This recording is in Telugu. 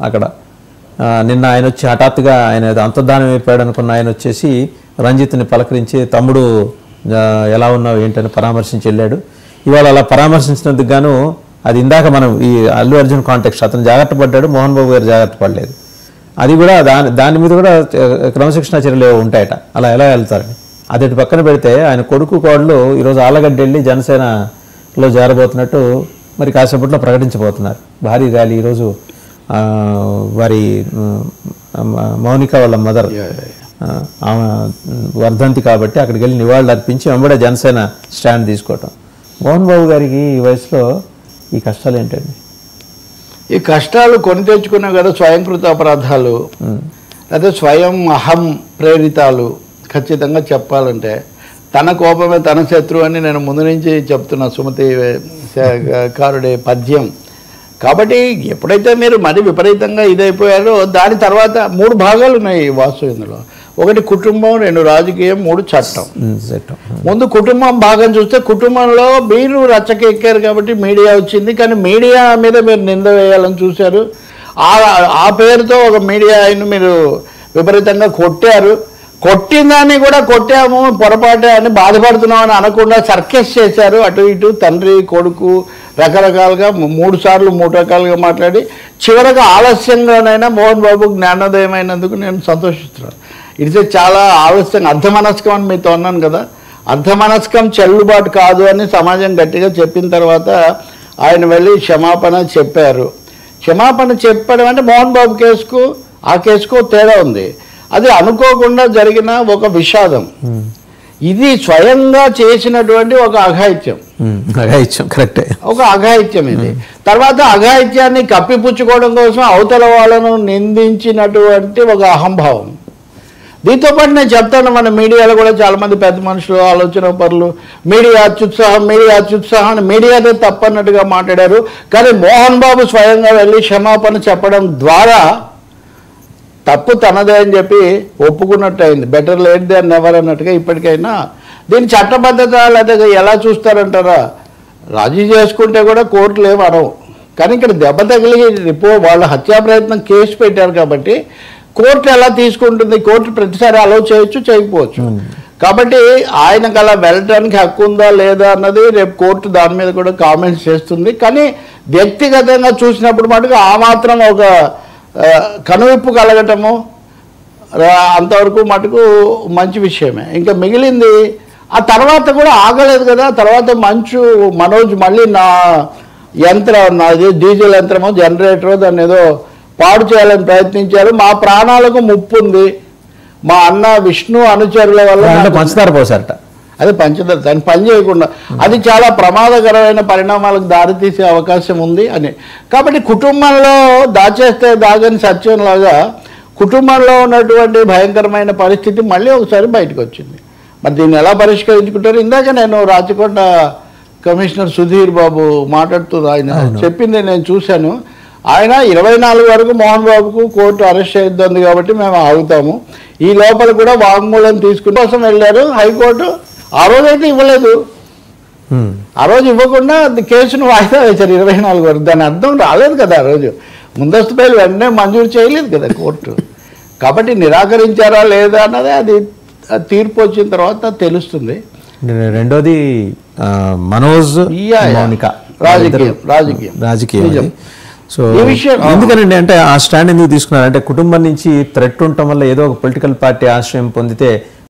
అక్కడ. నిన్న ఆయన వచ్చి హఠాత్తుగా ఆయన అంతర్ధానం అయిపోయాడు అనుకున్న ఆయన వచ్చేసి రంజిత్ని పలకరించి తమ్ముడు ఎలా ఉన్నావు ఏంటని పరామర్శించి వెళ్ళాడు. ఇవాళ అలా పరామర్శించినందుకు గాను అది ఇందాక మనం ఈ అల్లు అర్జున్ కాంటెక్స్ట్ అతను జాగ్రత్త పడ్డాడు, మోహన్ బాబు గారు జాగ్రత్త పడలేదు. అది కూడా దాని మీద కూడా క్రమశిక్షణ చర్యలు ఉంటాయట. అలా ఎలా వెళ్తారని అది పక్కన పెడితే ఆయన కొడుకు కోడలు ఈరోజు ఆలగడ్డ వెళ్ళి జనసేనలో చేరబోతున్నట్టు మరి కాసేపట్లో ప్రకటించబోతున్నారు. భారీ ర్యాలీ ఈరోజు వారి మౌనిక వాళ్ళ మదర్ వర్ధంతి కాబట్టి అక్కడికి వెళ్ళి నివాళులు అర్పించి వెంబడే జనసేన స్టాండ్ తీసుకోవటం. మోహన్ బాబు గారికి ఈ వయసులో ఈ కష్టాలు ఏంటండి? ఈ కష్టాలు కొని తెచ్చుకున్నాం కదా, స్వయంకృత అపరాధాలు, అదే స్వయం అహం ప్రేరితాలు. ఖచ్చితంగా చెప్పాలంటే తన కోపమే తన శత్రువు అని నేను ముందు నుంచి చెప్తున్నా, సుమతి కారుడే పద్యం. కాబట్టి ఎప్పుడైతే మీరు మరి విపరీతంగా ఇదైపోయారో దాని తర్వాత 3 భాగాలు ఉన్నాయి వాసు ఇందులో. 1 కుటుంబం, 2 రాజకీయం, 3 చట్టం. ముందు కుటుంబం భాగం చూస్తే కుటుంబంలో మీరు రచ్చకెక్కారు కాబట్టి మీడియా వచ్చింది. కానీ మీడియా మీద మీరు నింద వేయాలని చూశారు. ఆ పేరుతో ఒక మీడియా ఆయన మీరు విపరీతంగా కొట్టారు. కొట్టిందాన్ని కూడా కొట్టాము పొరపాటే అని బాధపడుతున్నాం అని అనకుండా సర్కెస్ చేశారు. అటు ఇటు తండ్రి కొడుకు రకరకాలుగా 3 సార్లు 3 రకాలుగా మాట్లాడి చివరగా ఆలస్యంగానైనా మోహన్ బాబు జ్ఞానోదయం అయినందుకు నేను సంతోషిస్తున్నాను. ఇది చాలా ఆలస్యంగా అర్ధమనస్కం అని మీతో అన్నాను కదా, అర్ధమనస్కం చెల్లుబాటు కాదు అని సమాజం గట్టిగా చెప్పిన తర్వాత ఆయన వెళ్ళి క్షమాపణ చెప్పారు. క్షమాపణ చెప్పడం అంటే మోహన్ బాబు కేసుకు ఆ కేసుకు తేడా ఉంది. అది అనుకోకుండా జరిగిన ఒక విషాదం. ఇది స్వయంగా చేసినటువంటి ఒక అఘాయిత్యం. కరెక్టే, ఒక అఘాయిత్యం ఇది. తర్వాత అఘాయిత్యాన్ని కప్పిపుచ్చుకోవడం కోసం అవతల వాళ్ళను నిందించినటువంటి ఒక అహంభావం. దీంతో పాటు నేను చెప్తాను, మన మీడియాలో కూడా చాలామంది పెద్ద మనుషులు, ఆలోచన పరులు మీడియా అత్యుత్సాహం అని మీడియానే తప్పన్నట్టుగా మాట్లాడారు. కానీ మోహన్ బాబు స్వయంగా వెళ్ళి క్షమాపణ చెప్పడం ద్వారా తప్పు తనదే అని చెప్పి ఒప్పుకున్నట్టు అయింది. బెటర్ లేట్ దాన్ నెవర్ అన్నట్టుగా. ఇప్పటికైనా దీని చట్టబద్ధత లేదా ఎలా చూస్తారంటారా, రాజీ చేసుకుంటే కూడా కోర్టులు ఏమి అనవు. కానీ ఇక్కడ దెబ్బ తగిలి వాళ్ళ హత్యా ప్రయత్నం కేసు పెట్టారు కాబట్టి కోర్టు ఎలా తీసుకుంటుంది? కోర్టు ప్రతిసారి అలౌ చేయొచ్చు, చేయకపోవచ్చు. కాబట్టి ఆయనకు అలా వెళ్ళటానికి హక్కు ఉందా లేదా అన్నది రేపు కోర్టు దాని మీద కూడా కామెంట్స్ చేస్తుంది. కానీ వ్యక్తిగతంగా చూసినప్పుడు మటుకు ఆ మాత్రం ఒక కనువిప్పు కలగటము అంతవరకు మటుకు మంచి విషయమే. ఇంకా మిగిలింది ఆ తర్వాత కూడా ఆగలేదు కదా. తర్వాత మనోజ్ మళ్ళీ నా యంత్రం, నాది డీజిల్ యంత్రమో జనరేటరో దాన్ని ఏదో పాడు చేయాలని ప్రయత్నించారు. మా ప్రాణాలకు ముప్పు ఉంది, మా అన్న విష్ణు అనుచరుల వల్ల పంచదార పోసారట. అదే పంచదార దాన్ని పని చేయకుండా అది చాలా ప్రమాదకరమైన పరిణామాలకు దారితీసే అవకాశం ఉంది అని. కాబట్టి కుటుంబంలో దాచేస్తే దాగని సత్యంలాగా కుటుంబంలో ఉన్నటువంటి భయంకరమైన పరిస్థితి మళ్ళీ ఒకసారి బయటకు వచ్చింది. మరి దీన్ని ఎలా పరిష్కరించుకుంటారు? ఇందాక నేను రాచకొండ కమిషనర్ సుధీర్ బాబు మాట్లాడుతూ ఆయన చెప్పింది నేను చూశాను. ఆయన 24 వరకు మోహన్ బాబుకు కోర్టు అరెస్ట్ చేయొద్దు కాబట్టి మేము ఆగుతాము, ఈ లోపల కూడా వాంగ్మూలం తీసుకునే కోసం వెళ్ళారు. హైకోర్టు ఆ రోజైతే ఇవ్వలేదు. ఆ రోజు ఇవ్వకుండా కేసును వాయిదా వేశారు 24 వరకు. దాని అర్థం రాలేదు కదా, ఆ రోజు ముందస్తు బెయిల్ వెంటనే మంజూరు చేయలేదు కదా కోర్టు. కాబట్టి నిరాకరించారా లేదా అన్నది అది తీర్పు వచ్చిన తర్వాత తెలుస్తుంది. రెండోది మనోజ్ మౌనిక రాజకీయం. సో ఎందుకనండి అంటే ఆ స్టాండ్ ఎందుకు తీసుకున్నారు అంటే కుటుంబం నుంచి థ్రెట్ ఉండటం వల్ల ఏదో ఒక పొలిటికల్ పార్టీ ఆశ్రయం పొందితే